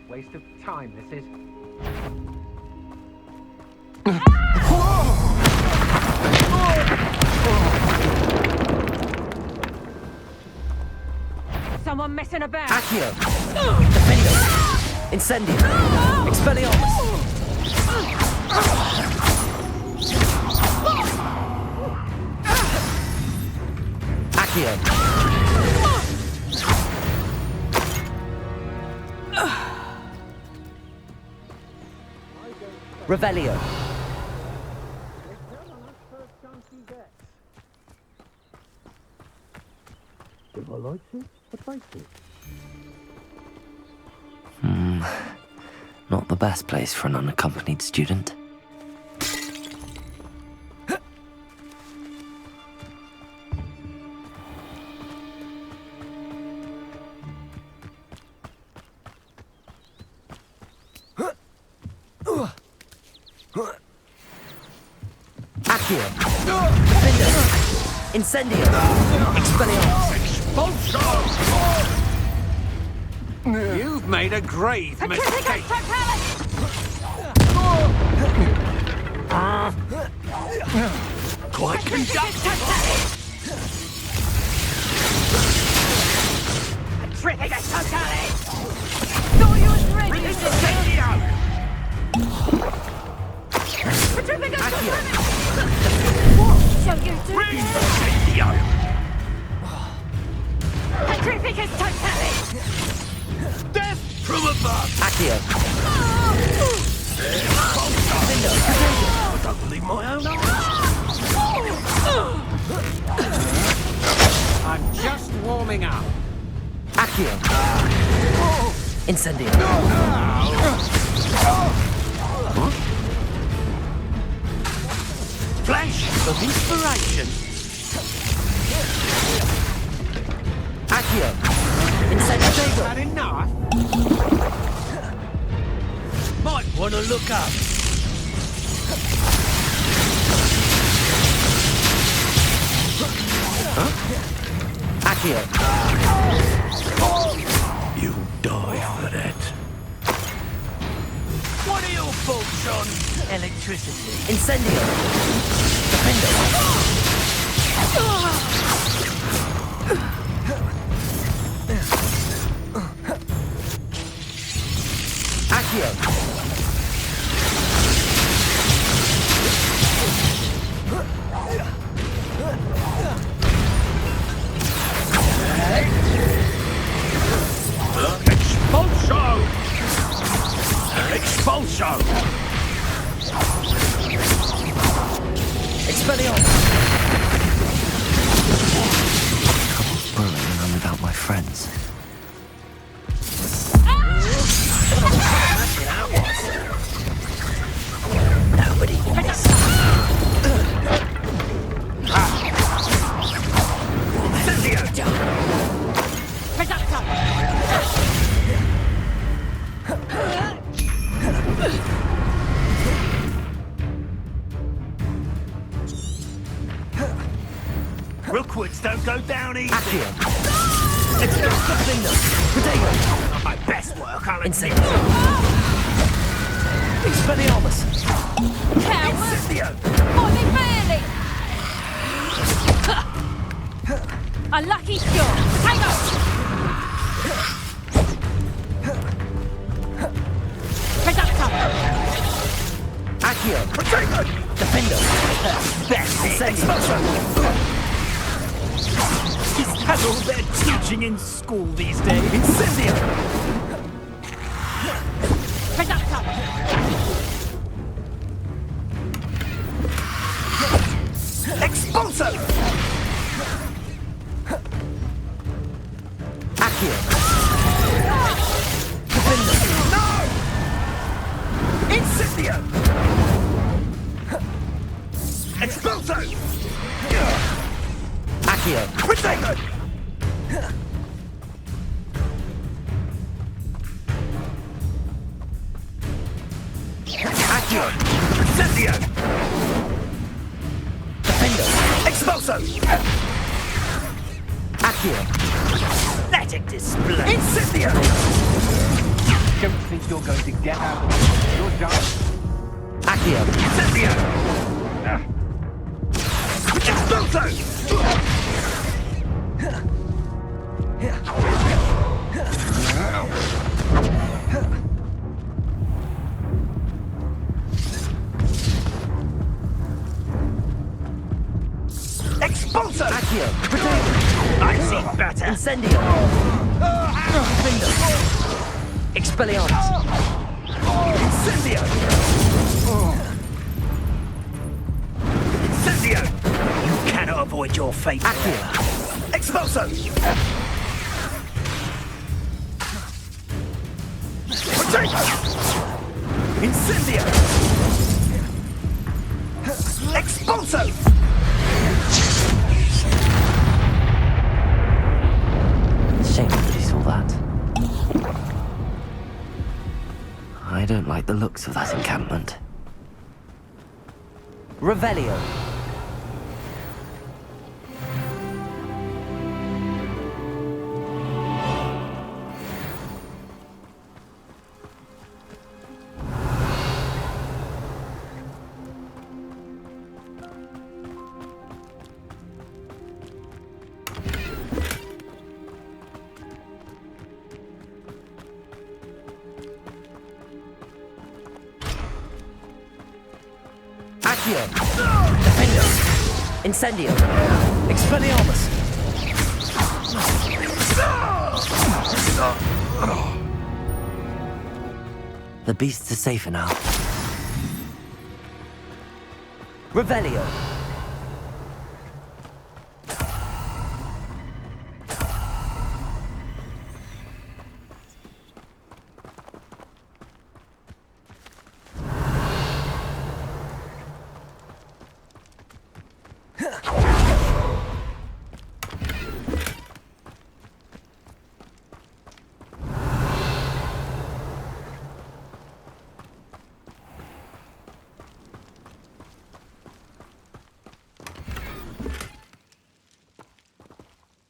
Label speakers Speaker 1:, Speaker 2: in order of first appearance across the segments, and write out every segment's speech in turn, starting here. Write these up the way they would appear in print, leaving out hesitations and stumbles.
Speaker 1: Waste of time, this is.
Speaker 2: Someone messing about.
Speaker 3: Accio! Defendo! Incendio! Expelliarmus! Accio! Revelio!
Speaker 1: If I like it, I take it.
Speaker 3: Not the best place for an unaccompanied student. Accio! Defender! Incendio! Expelliarmus!
Speaker 1: You've made a grave mistake. Quite conducted.
Speaker 2: Trificus Totalis! Thought you was ready!
Speaker 1: Incendio!
Speaker 2: Trificus Totalis! What shall you do?
Speaker 1: Incendio!
Speaker 2: Trificus Totalis!
Speaker 1: Death from above!
Speaker 3: Accio!
Speaker 1: I don't believe my own eyes. I'm just warming up.
Speaker 3: Accio! Incendio!
Speaker 1: Flash of inspiration.
Speaker 3: Accio! Incendio!
Speaker 1: Had enough? Might want to look up.
Speaker 3: Accio!
Speaker 1: You'll die for that. What are your thoughts on electricity?
Speaker 3: Incendio! Defendo! Accio!
Speaker 1: Expulso! Expulso!
Speaker 3: Expelliarmus! Burrowing around without my friends. Nobody will miss.
Speaker 1: Rookwoods don't go down easy.
Speaker 3: Accio! Defendo! Protego!
Speaker 1: Not my best work, I'll admit.
Speaker 3: Incendio! Expelliarmus!
Speaker 2: Coward!
Speaker 1: Incendio!
Speaker 2: Molly Bailey! A lucky shot! Potato! Reductor!
Speaker 3: Accio!
Speaker 1: Protego!
Speaker 3: Defendo!
Speaker 1: That's it!
Speaker 3: Incendio!
Speaker 1: Is that all they're teaching in school these days?
Speaker 3: Incendio!
Speaker 2: Reductor!
Speaker 1: Expulso!
Speaker 3: Accio! Defendo!
Speaker 1: No! Incendio! Expulso!
Speaker 3: Accio!
Speaker 1: Protego!
Speaker 3: Accio!
Speaker 1: Incendio!
Speaker 3: Defendo!
Speaker 1: Expulso!
Speaker 3: Accio!
Speaker 1: Pathetic display! Incendio! don't think you're going to get out of this. You're done.
Speaker 4: Accio.
Speaker 1: Incendio! Exploso! Expulso!
Speaker 4: Accio. Potato.
Speaker 1: I see better.
Speaker 4: Incendio. Finger. Expelliarmus.
Speaker 1: Incendio! Incendio! You cannot avoid your fate.
Speaker 4: Accio.
Speaker 1: Expulso! Potato! Incendio! Expulso!
Speaker 3: Shame nobody saw that. I don't like the looks of that encampment.
Speaker 4: Revelio. Accio. Defender. Incendio. Expelliarmus.
Speaker 3: The beasts are safer now.
Speaker 4: Revelio.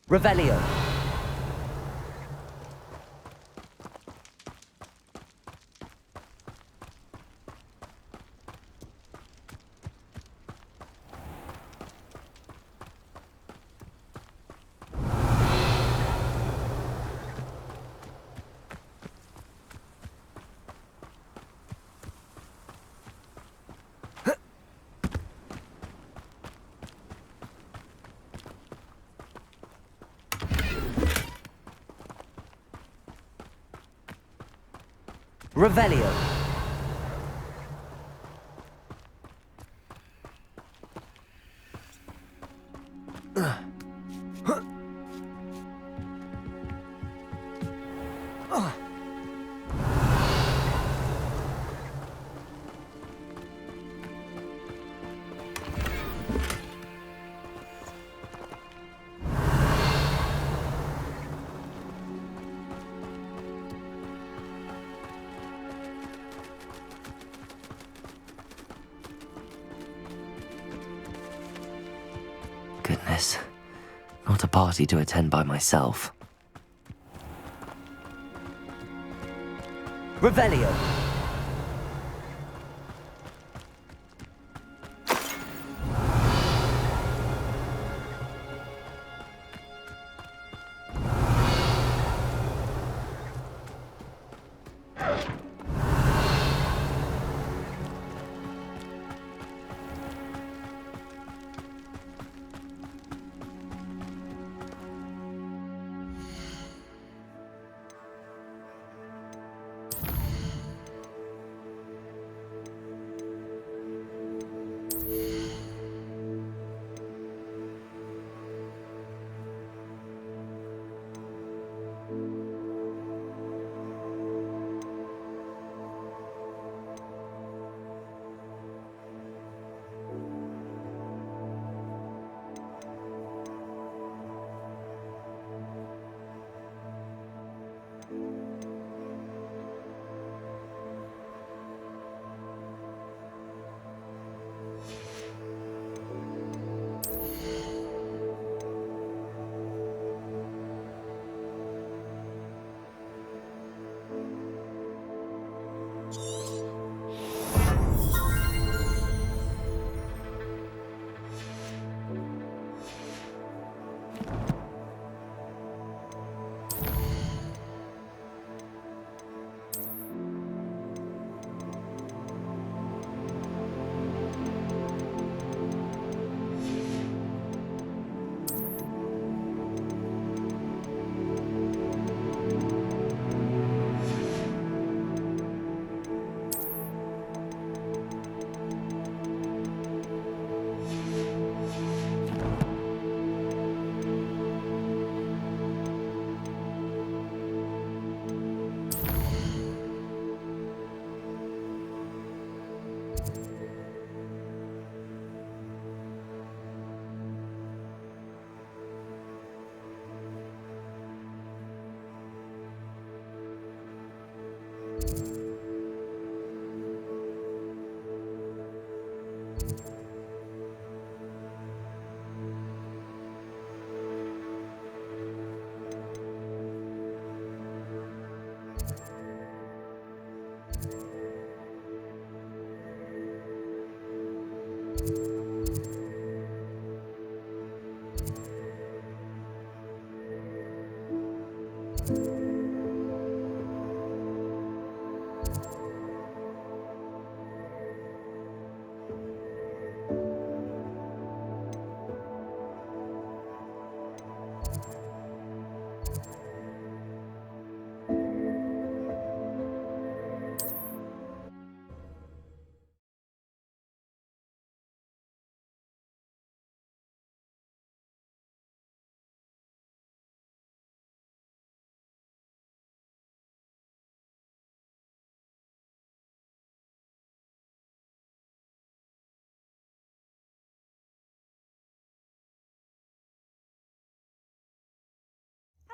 Speaker 4: Revelio. Revelio.
Speaker 3: Goodness. Not a party to attend by myself.
Speaker 4: Revelio.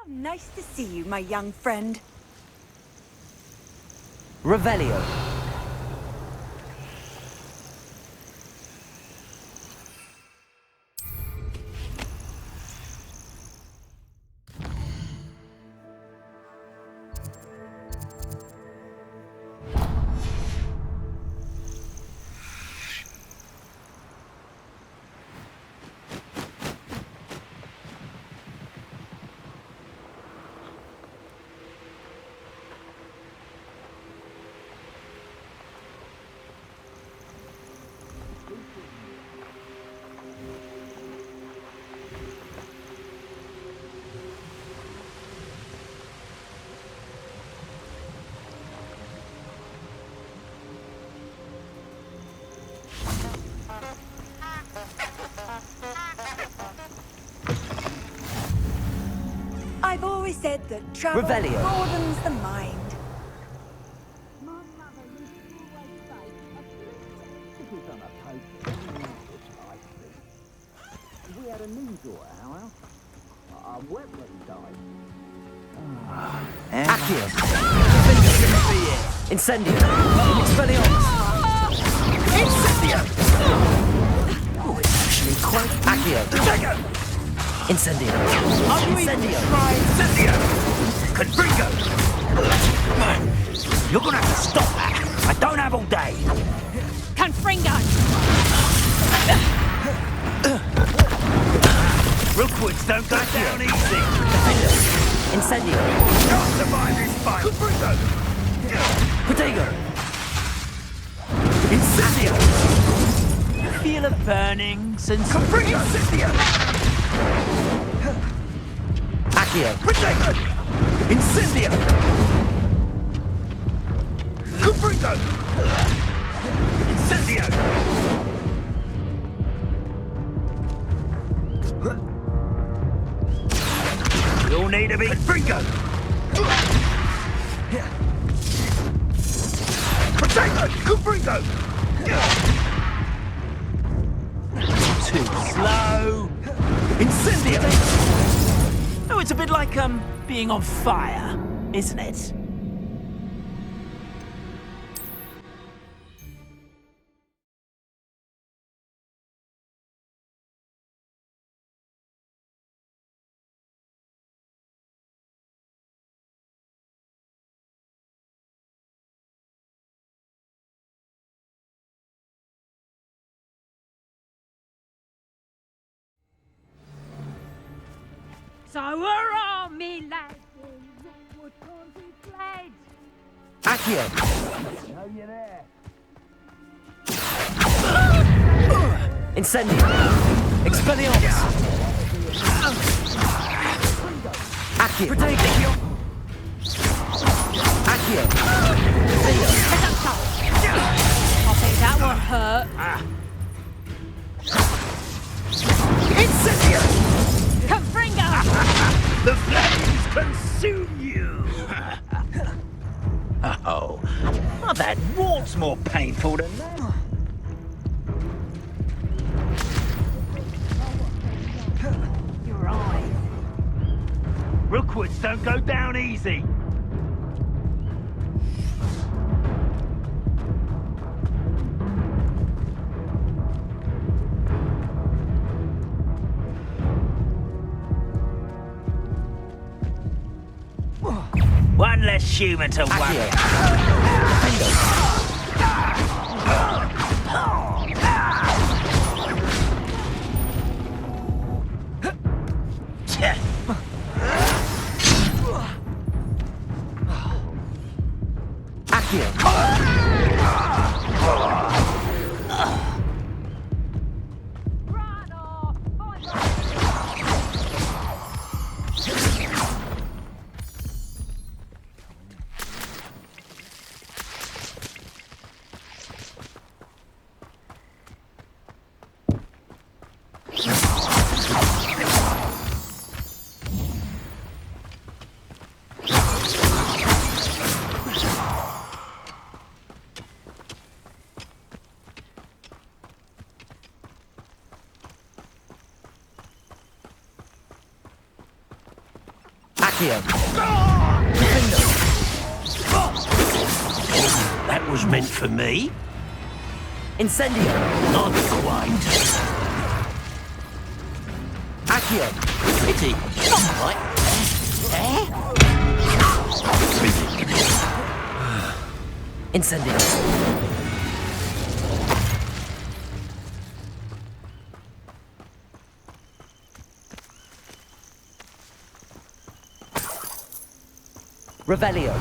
Speaker 2: Nice to see you, my young friend.
Speaker 4: Revelio.
Speaker 2: I've always said that travel
Speaker 4: Revelio.
Speaker 2: broadens the mind.
Speaker 1: We had a news order, our house. Our wet died.
Speaker 4: Accio.
Speaker 1: Finish
Speaker 4: Incendio. Expelliarmus.
Speaker 1: Incendio! Oh, it's actually quite...
Speaker 4: Accio.
Speaker 1: Protego!
Speaker 4: Incendio.
Speaker 1: Are you even
Speaker 4: Incendio.
Speaker 1: trying? Incendio! Confringo! You're gonna have to stop that. I don't have all day.
Speaker 2: Confringo!
Speaker 1: Rookwoods don't go down easy.
Speaker 4: Incendio.
Speaker 1: Can't survive this fight. Confringo!
Speaker 4: Protego.
Speaker 1: Incendio!
Speaker 5: Feel a burning since
Speaker 1: Confringo! Incendio!
Speaker 4: Accio.
Speaker 1: Protego! Incendio! Confringo! Incendio! You'll need a big Confringo! Protego! Confringo!
Speaker 5: too slow.
Speaker 1: Incendio!
Speaker 5: Oh, it's a bit like, being on fire, isn't it?
Speaker 2: So hurrah, me lads! Rookwood can't be fled!
Speaker 4: Accio.
Speaker 1: Oh, you're there.
Speaker 4: Incendio. Expelliarmus. Accio.
Speaker 1: Protego!
Speaker 4: Accio.
Speaker 2: I think that one hurt.
Speaker 1: Incendio!
Speaker 2: Confringo!
Speaker 1: The flames consume you! Oh, I've had warts more painful than that.
Speaker 2: Your eyes.
Speaker 1: Rookwoods don't go down easy. One less human to worry
Speaker 4: Accio.
Speaker 1: about.
Speaker 4: Accio. Accio. Crescendo.
Speaker 6: That was meant for me.
Speaker 4: Incendio.
Speaker 6: Not quite.
Speaker 4: Accio.
Speaker 6: Pity. Not quite.
Speaker 4: Incendio. Revelio.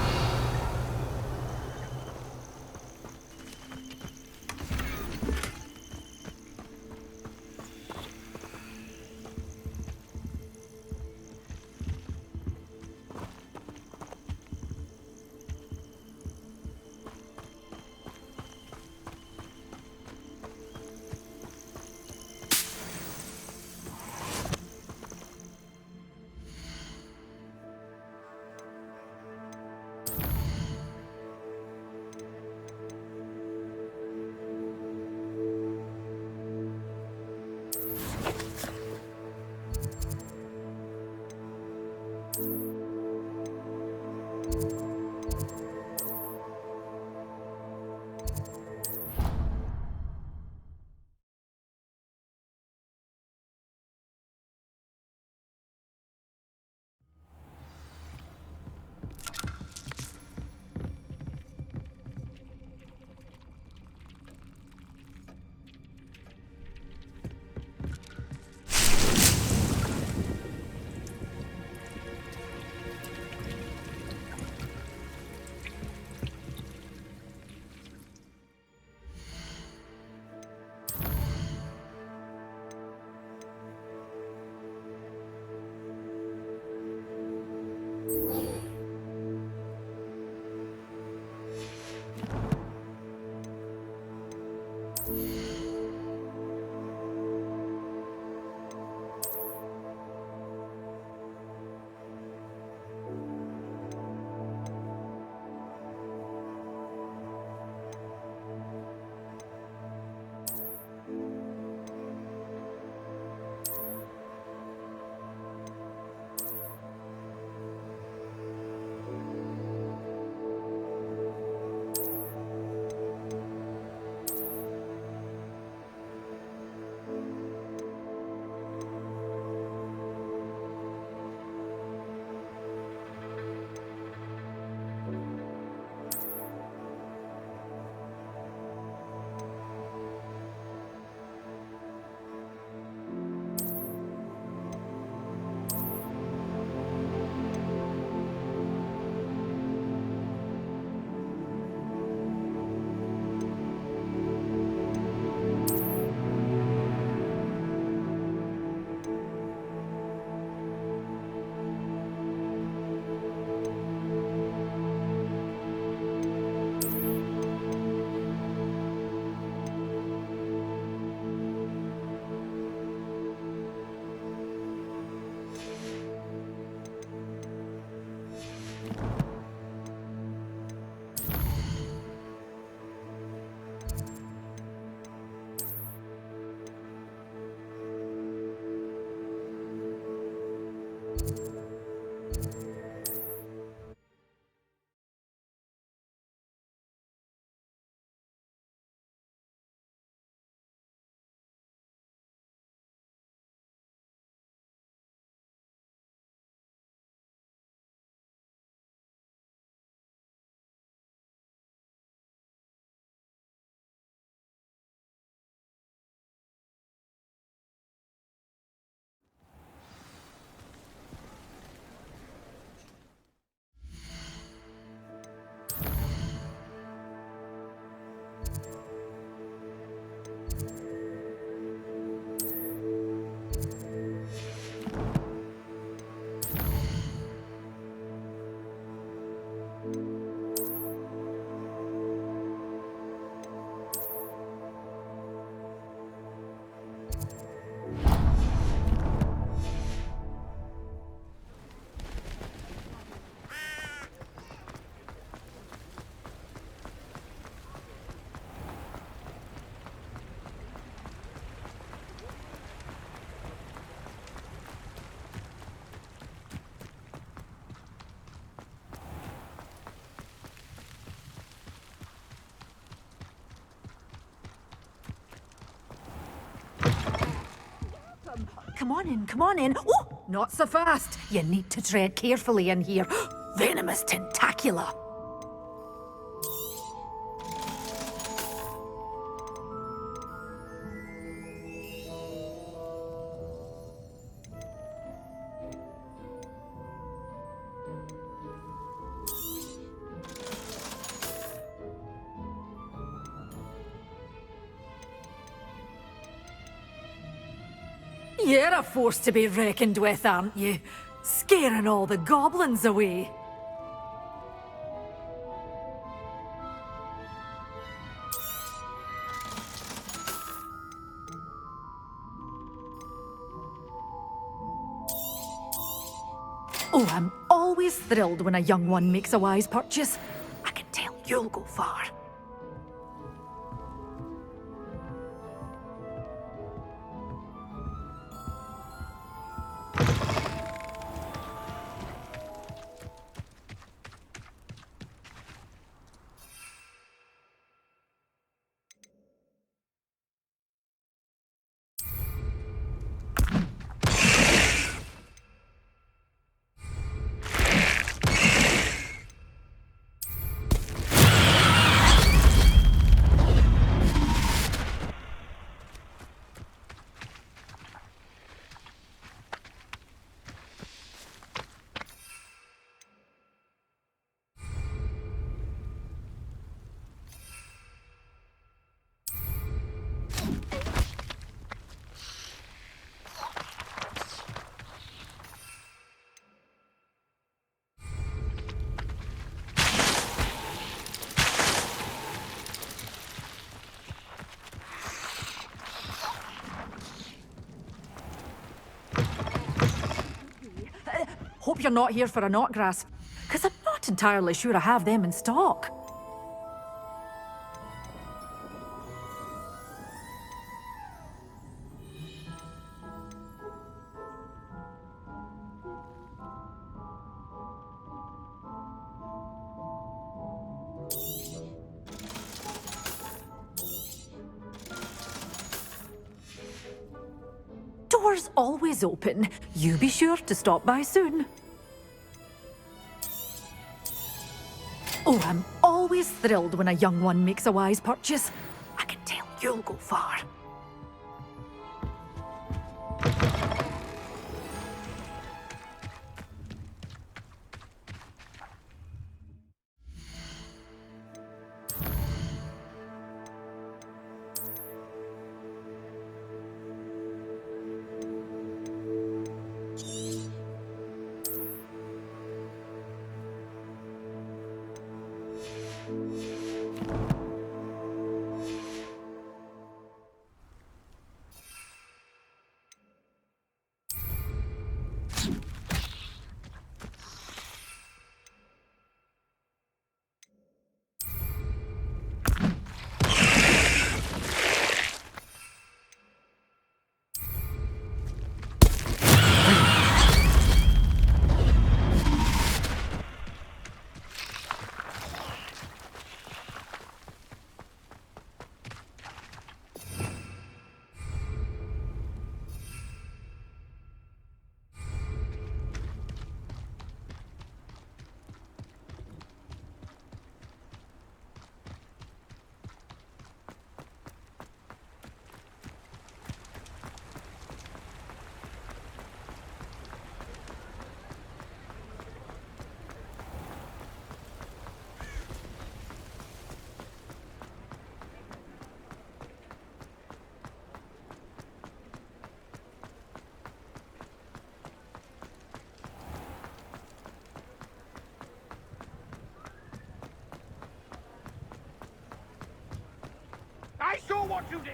Speaker 2: come on in, come on in. Oh, not so fast. You need to tread carefully in here. Venomous tentacula. You're a force to be reckoned with, aren't you? Scaring all the goblins away. Oh, I'm always thrilled when a young one makes a wise purchase. I can tell you'll go far. Hope you're not here for a knot grasp, because I'm not entirely sure I have them in stock. Doors always open. You be sure to stop by soon. Oh, I'm always thrilled when a young one makes a wise purchase. I can tell you'll go far.
Speaker 7: I saw what you did!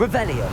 Speaker 4: Revelio.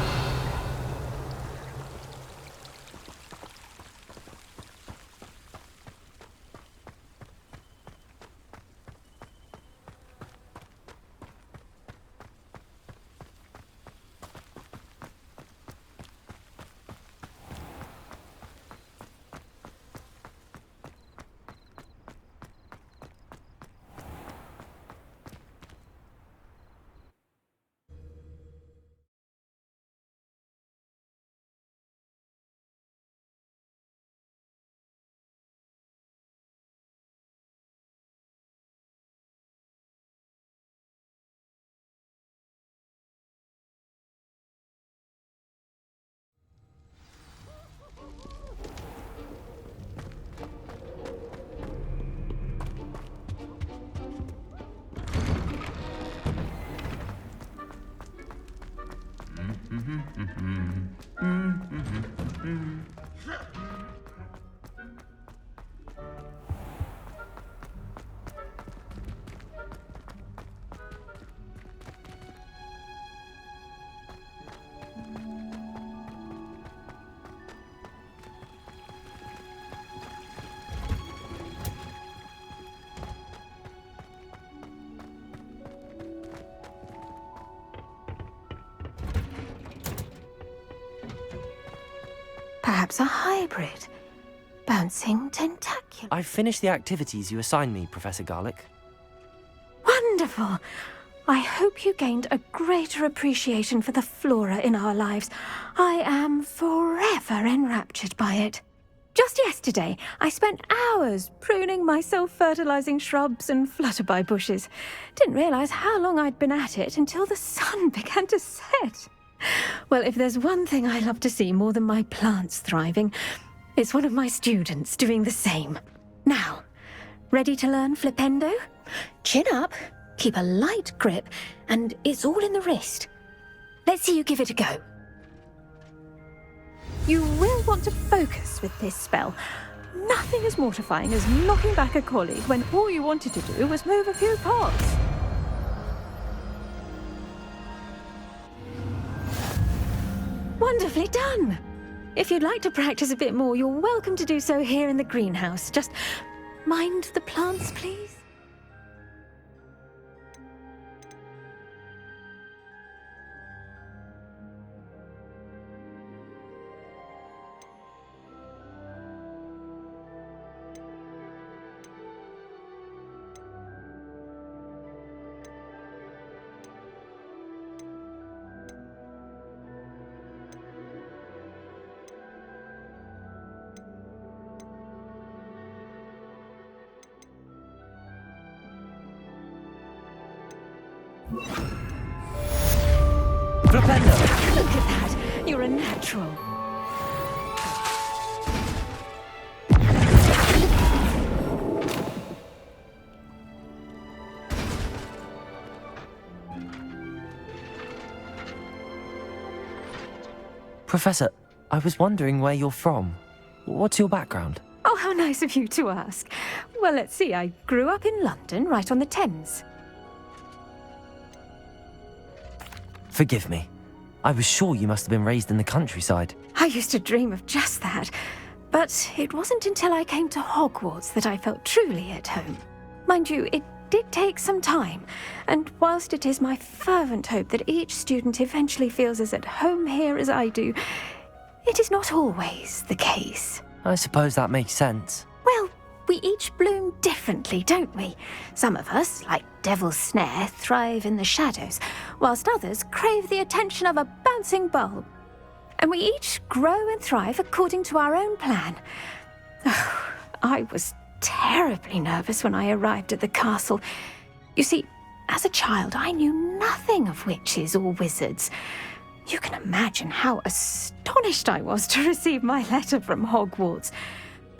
Speaker 8: Perhaps a hybrid. Bouncing tentacular.
Speaker 3: I've finished the activities you assigned me, Professor Garlick.
Speaker 8: Wonderful! I hope you gained a greater appreciation for the flora in our lives. I am forever enraptured by it. Just yesterday, I spent hours pruning my self-fertilizing shrubs and flutterby bushes. Didn't realize how long I'd been at it until the sun began to set. Well, if there's one thing I love to see more than my plants thriving, it's one of my students doing the same. Now, ready to learn flipendo? Chin up, keep a light grip, and it's all in the wrist. Let's see you give it a go. You will want to focus with this spell. Nothing as mortifying as knocking back a colleague when all you wanted to do was move a few pots. Wonderfully done! If you'd like to practice a bit more, you're welcome to do so here in the greenhouse. Just mind the plants, please.
Speaker 4: Flipendo.
Speaker 8: Look at that! You're a natural.
Speaker 3: Professor, I was wondering where you're from. What's your background?
Speaker 8: Oh, how nice of you to ask. Well, let's see. I grew up in London, right on the Thames.
Speaker 3: Forgive me. I was sure you must have been raised in the countryside.
Speaker 8: I used to dream of just that. But it wasn't until I came to Hogwarts that I felt truly at home. Mind you, it did take some time. And whilst it is my fervent hope that each student eventually feels as at home here as I do, it is not always the case.
Speaker 3: I suppose that makes sense.
Speaker 8: Well, we each bloom differently, don't we? Some of us, like Devil's Snare, thrive in the shadows, whilst others crave the attention of a bouncing bulb. And we each grow and thrive according to our own plan. Oh, I was terribly nervous when I arrived at the castle. You see, as a child, I knew nothing of witches or wizards. You can imagine how astonished I was to receive my letter from Hogwarts.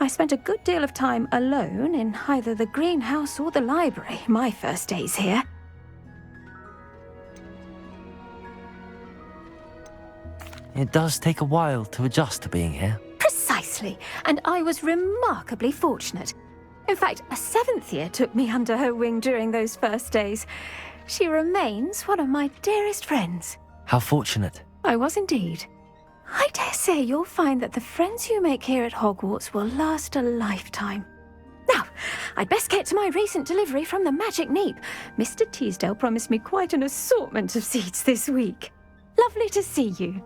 Speaker 8: I spent a good deal of time alone in either the greenhouse or the library my first days here.
Speaker 3: It does take a while to adjust to being here.
Speaker 8: Precisely, and I was remarkably fortunate. In fact, a 7th year took me under her wing during those first days. She remains one of my dearest friends.
Speaker 3: How fortunate.
Speaker 8: I was indeed. I dare say you'll find that the friends you make here at Hogwarts will last a lifetime. Now, I'd best get to my recent delivery from the Magic Neep. Mr. Teasdale promised me quite an assortment of seeds this week. Lovely to see you.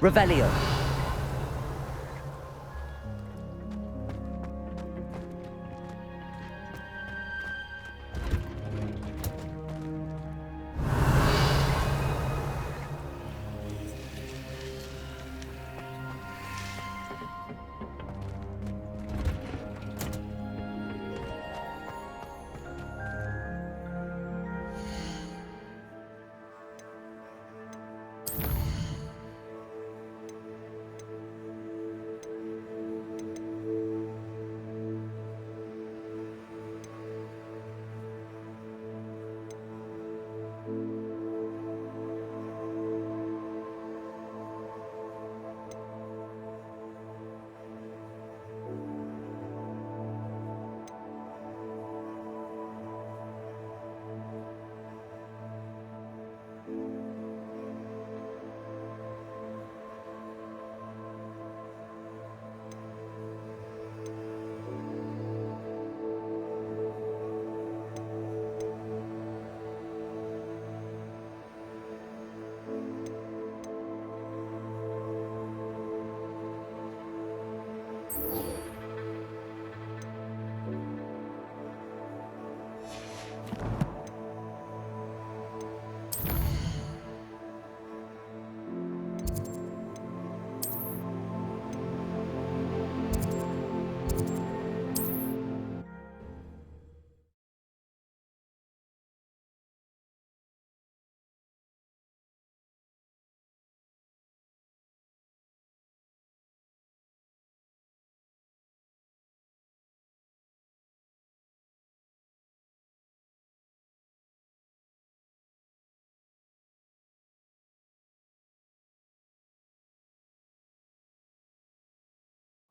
Speaker 4: Revelio.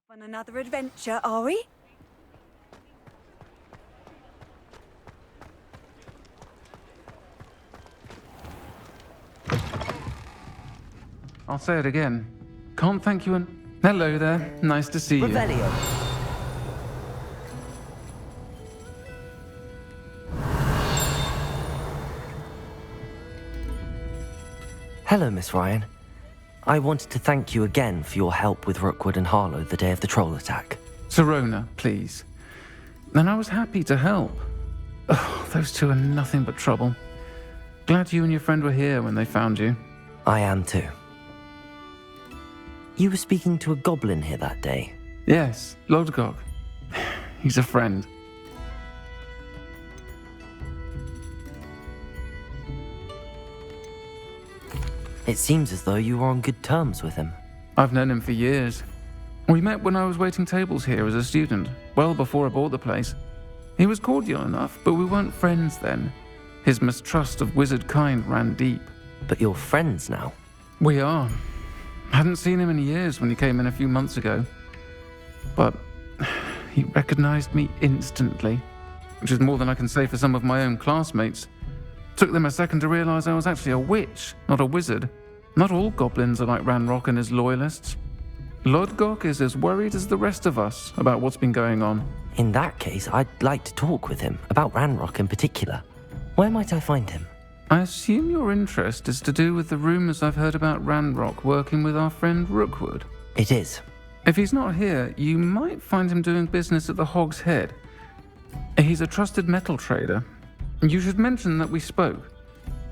Speaker 9: On another adventure, are we?
Speaker 10: I'll say it again. Can't thank you and... Hello there. Nice to see you.
Speaker 4: Revelio.
Speaker 3: Hello, Miss Ryan. I wanted to thank you again for your help with Rookwood and Harlow the day of the troll attack.
Speaker 10: Serona, please. And I was happy to help. Oh, those two are nothing but trouble. Glad you and your friend were here when they found you.
Speaker 3: I am too. You were speaking to a goblin here that day.
Speaker 10: Yes, Lodgok. He's a friend.
Speaker 3: It seems as though you were on good terms with him.
Speaker 10: I've known him for years. We met when I was waiting tables here as a student, well before I bought the place. He was cordial enough, but we weren't friends then. His mistrust of wizard kind ran deep.
Speaker 3: But you're friends now?
Speaker 10: We are. Hadn't seen him in years when he came in a few months ago. But he recognized me instantly, which is more than I can say for some of my own classmates. Took them a second to realize I was actually a witch, not a wizard. Not all goblins are like Ranrock and his loyalists. Lodgok is as worried as the rest of us about what's been going on.
Speaker 3: In that case, I'd like to talk with him, about Ranrock in particular. Where might I find him?
Speaker 10: I assume your interest is to do with the rumors I've heard about Ranrock working with our friend Rookwood.
Speaker 3: It is.
Speaker 10: If he's not here, you might find him doing business at the Hog's Head. He's a trusted metal trader. You should mention that we spoke.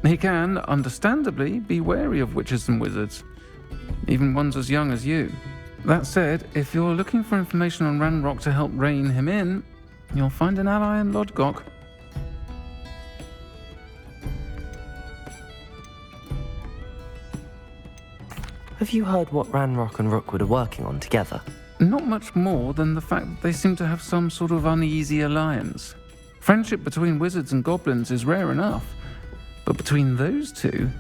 Speaker 10: He can, understandably, be wary of witches and wizards, even ones as young as you. That said, if you're looking for information on Ranrock to help rein him in, you'll find an ally in Lodgok.
Speaker 3: Have you heard what Ranrock and Rookwood are working on together?
Speaker 10: Not much more than the fact that they seem to have some sort of uneasy alliance. Friendship between wizards and goblins is rare enough, but between those two,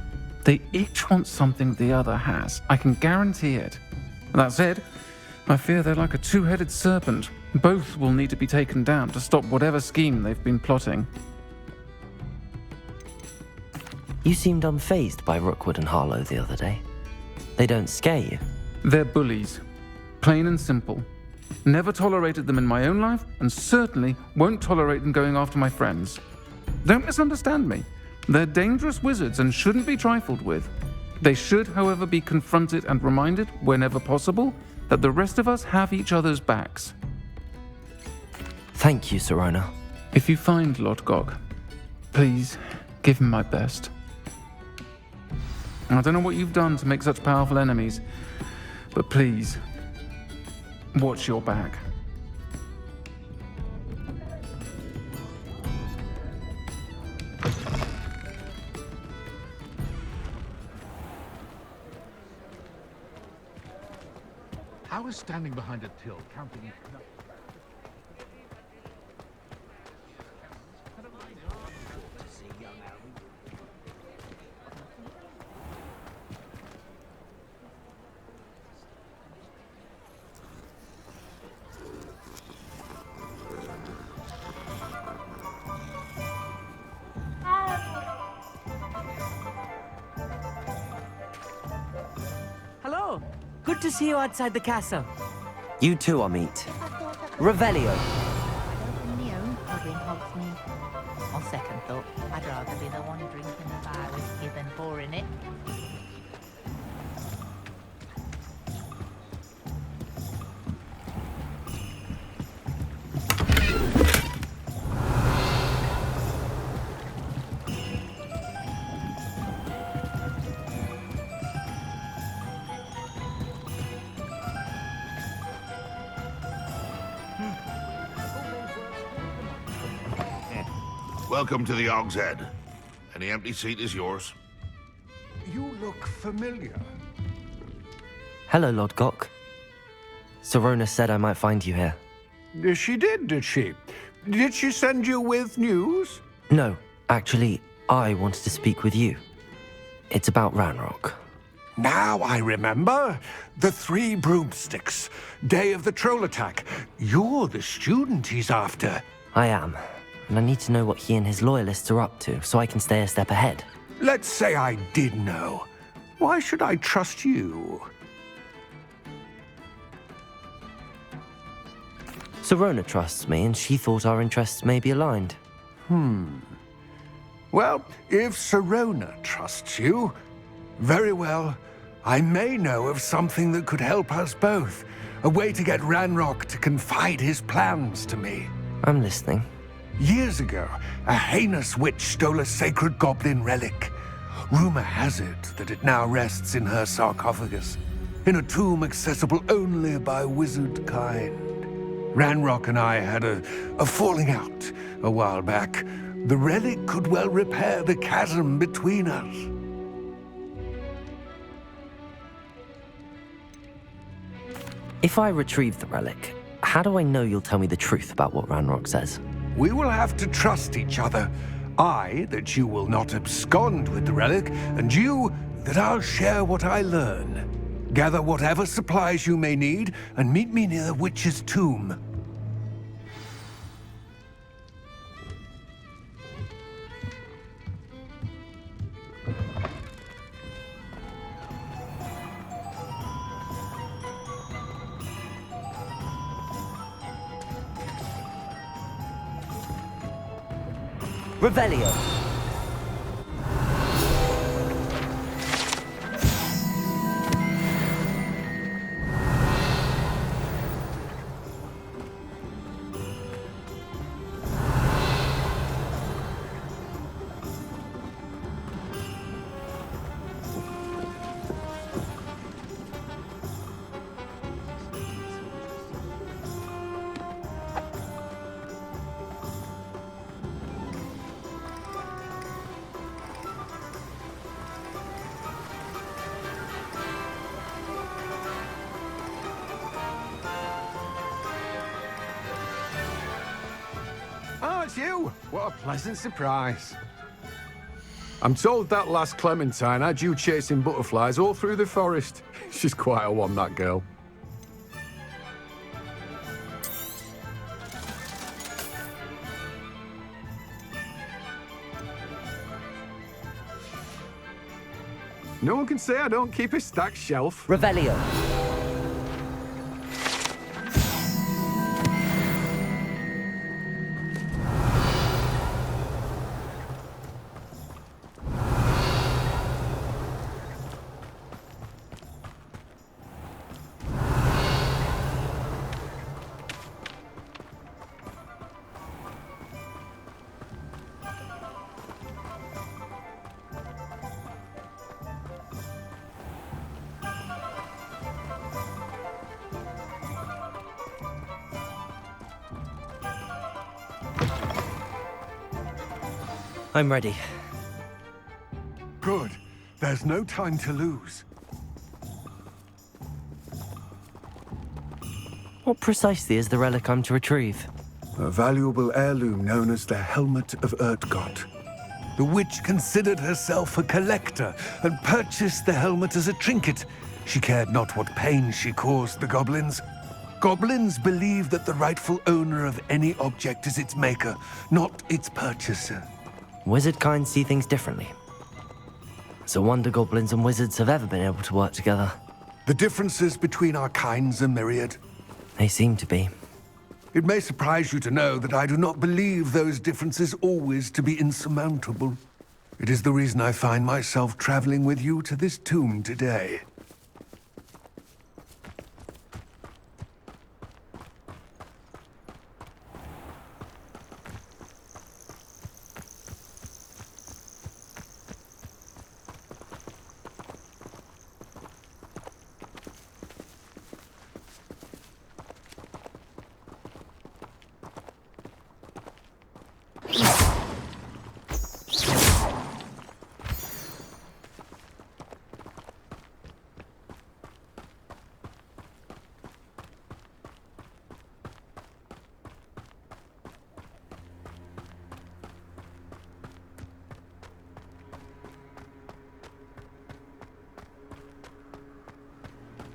Speaker 10: they each want something the other has. I can guarantee it. That said, I fear they're like a two-headed serpent. Both will need to be taken down to stop whatever scheme they've been plotting.
Speaker 3: You seemed unfazed by Rookwood and Harlow the other day. They don't scare you.
Speaker 10: They're bullies. Plain and simple. Never tolerated them in my own life, and certainly won't tolerate them going after my friends. Don't misunderstand me. They're dangerous wizards and shouldn't be trifled with. They should, however, be confronted and reminded, whenever possible, that the rest of us have each other's backs.
Speaker 3: Thank you, Sirona.
Speaker 10: If you find Lord Gog, please give him my best. I don't know what you've done to make such powerful enemies, but please, watch your back.
Speaker 7: How is standing behind a till counting?
Speaker 4: Hello. Good to see you outside the castle.
Speaker 3: You too, Amit. Revelio.
Speaker 11: On second thought, I'd rather be the one drinking the fire whiskey than pouring it.
Speaker 7: Welcome to the Og's Head. Any empty seat is yours.
Speaker 12: You look familiar.
Speaker 3: Hello, Lord Gok. Sirona said I might find you here.
Speaker 12: She did she? Did she send you with news?
Speaker 3: No, actually, I wanted to speak with you. It's about Ranrock.
Speaker 12: Now I remember. The 3 broomsticks. Day of the troll attack. You're the student he's after.
Speaker 3: I am, and I need to know what he and his loyalists are up to so I can stay a step ahead.
Speaker 12: Let's say I did know. Why should I trust you?
Speaker 3: Sirona trusts me, and she thought our interests may be aligned.
Speaker 12: Well, if Sirona trusts you, very well. I may know of something that could help us both. A way to get Ranrock to confide his plans to me.
Speaker 3: I'm listening.
Speaker 12: Years ago, a heinous witch stole a sacred goblin relic. Rumor has it that it now rests in her sarcophagus, in a tomb accessible only by wizard kind. Ranrock and I had a falling out a while back. The relic could well repair the chasm between us.
Speaker 3: If I retrieve the relic, how do I know you'll tell me the truth about what Ranrock says?
Speaker 12: We will have to trust each other. I, that you will not abscond with the relic, and you, that I'll share what I learn. Gather whatever supplies you may need, and meet me near the witch's tomb.
Speaker 3: Revelio.
Speaker 12: Oh, it's you! What a pleasant surprise. I'm told that last Clementine had you chasing butterflies all through the forest. She's quite a one, that girl.
Speaker 13: No one can say I don't keep a stacked shelf.
Speaker 4: Revelio.
Speaker 3: I'm ready.
Speaker 12: Good. There's no time to lose.
Speaker 3: What precisely is the relic I'm to retrieve?
Speaker 12: A valuable heirloom known as the Helmet of Urtgot. The witch considered herself a collector and purchased the helmet as a trinket. She cared not what pain she caused the goblins. Goblins believe that the rightful owner of any object is its maker, not its purchaser.
Speaker 3: Wizard kind see things differently. It's a wonder goblins and wizards have ever been able to work together.
Speaker 12: The differences between our kinds are myriad.
Speaker 3: They seem to be.
Speaker 12: It may surprise you to know that I do not believe those differences always to be insurmountable. It is the reason I find myself traveling with you to this tomb today.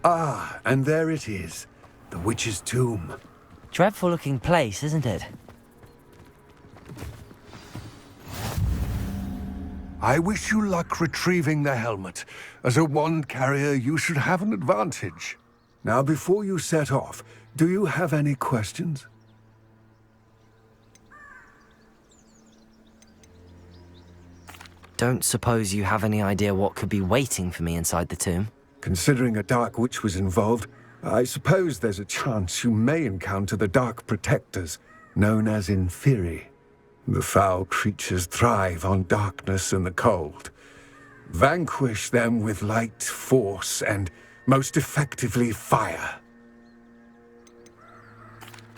Speaker 12: Ah, and there it is. The witch's tomb.
Speaker 3: Dreadful looking place, isn't it?
Speaker 12: I wish you luck retrieving the helmet. As a wand carrier, you should have an advantage. Now, before you set off, do you have any questions?
Speaker 3: Don't suppose you have any idea what could be waiting for me inside the tomb?
Speaker 12: Considering a Dark Witch was involved, I suppose there's a chance you may encounter the Dark Protectors, known as Inferi. The foul creatures thrive on darkness and the cold. Vanquish them with light, force, and, most effectively, fire.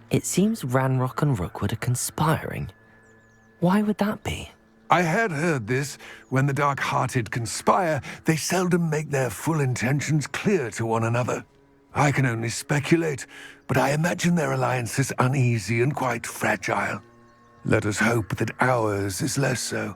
Speaker 3: It seems Ranrock and Rookwood are conspiring. Why would that be?
Speaker 12: I had heard this. When the dark-hearted conspire, they seldom make their full intentions clear to one another. I can only speculate, but I imagine their alliance is uneasy and quite fragile. Let us hope that ours is less so.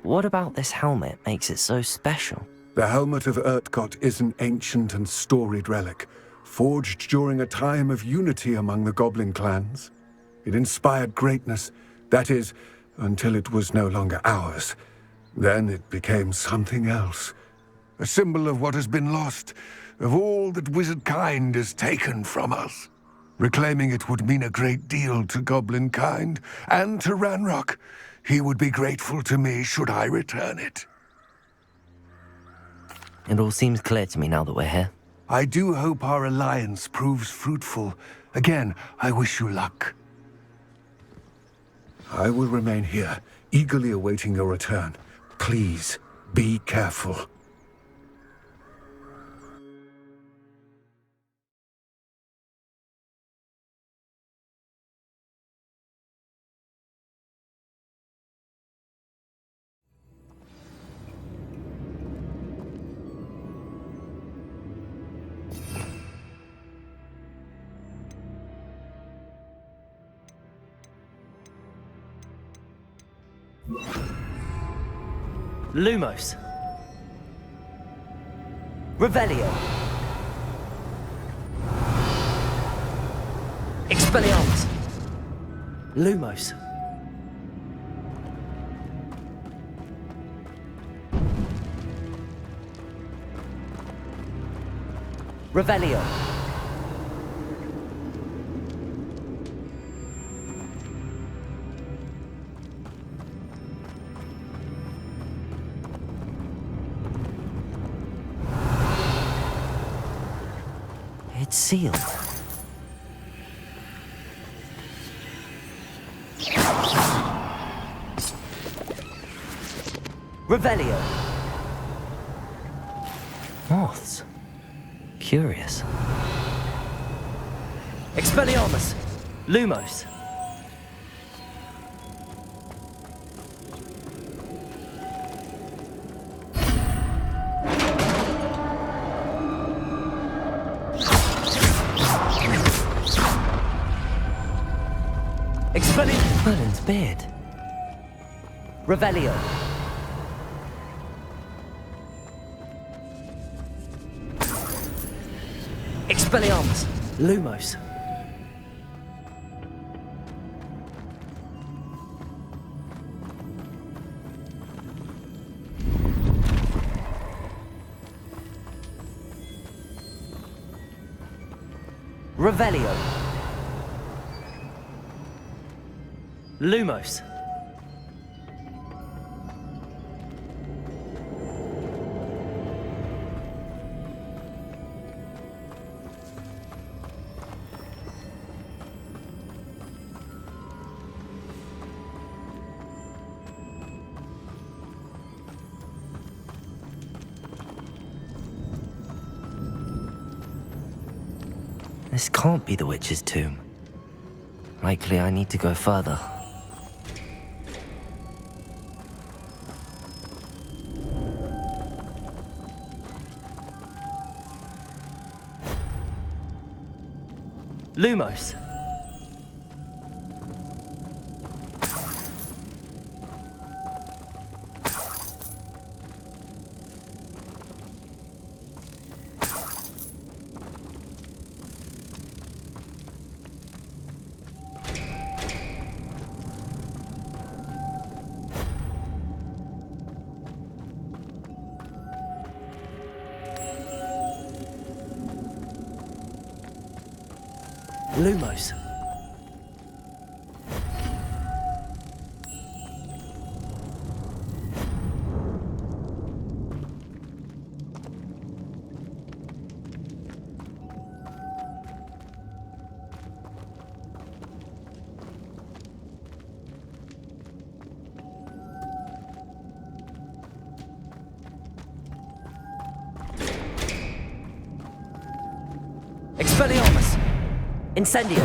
Speaker 3: What about this helmet makes it so special?
Speaker 12: The Helmet of Urtgot is an ancient and storied relic, forged during a time of unity among the goblin clans. It inspired greatness, that is, until it was no longer ours. Then it became something else. A symbol of what has been lost, of all that wizard kind has taken from us. Reclaiming it would mean a great deal to goblin kind, and to Ranrock. He would be grateful to me should I return it.
Speaker 3: It all seems clear to me now that we're here.
Speaker 12: I do hope our alliance proves fruitful. Again, I wish you luck. I will remain here, eagerly awaiting your return. Please, be careful.
Speaker 3: Lumos. Revelio. Expelliarmus. Lumos.
Speaker 4: Revelio.
Speaker 3: It's sealed.
Speaker 4: Revelio.
Speaker 3: Moths. Curious.
Speaker 4: Expelliarmus. Lumos.
Speaker 3: Merlin's beard.
Speaker 4: Revelio. Expelliarmus. Lumos. Revelio. Lumos.
Speaker 3: This can't be the witch's tomb. Likely I need to go further.
Speaker 4: Lumos. Lumos. Expelliarmus. Incendio.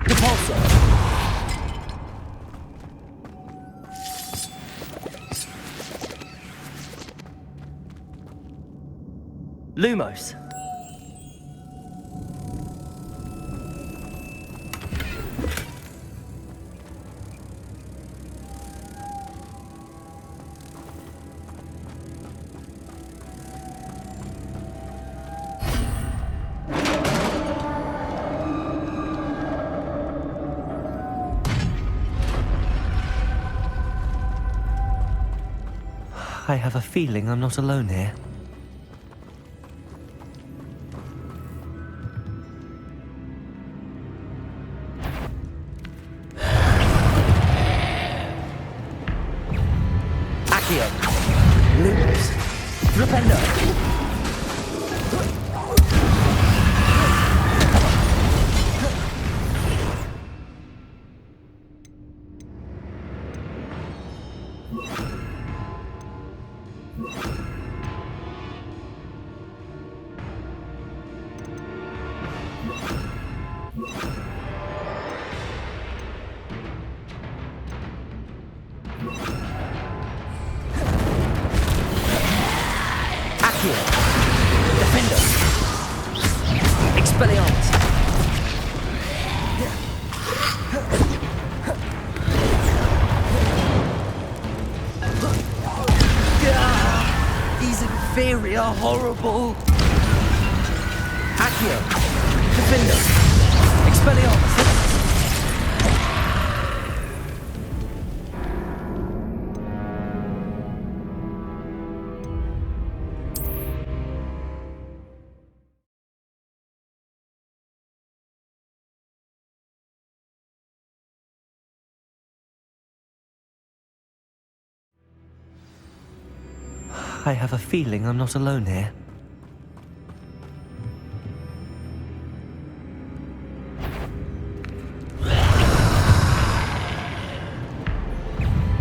Speaker 4: Repulsor. Lumos.
Speaker 3: I have a feeling I'm not alone here.
Speaker 4: Accio. Lumos. Rependo. Accio. Defender. Expelliarmus. These inferi are horrible. Accio. Defender. Expelliarmus.
Speaker 3: I have a feeling I'm not alone here.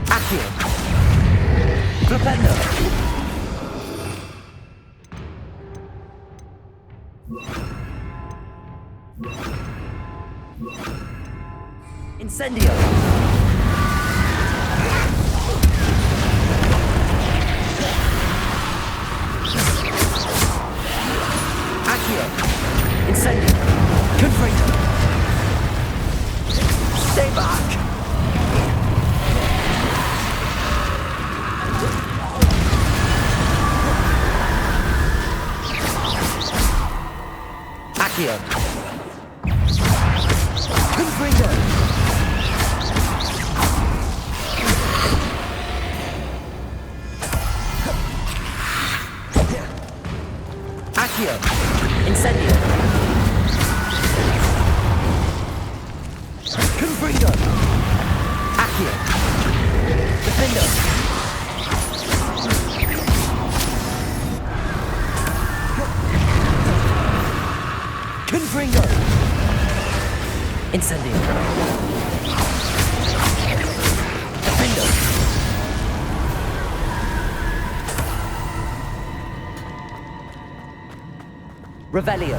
Speaker 4: Accio. Flipendo. Incendio. Accio. Incendio. Confringo. Stay back. Accio. Confringo. Accio. Incendio. Confringo. Accio. Defendo. Confringo. Incendio. Defendo. Revelio.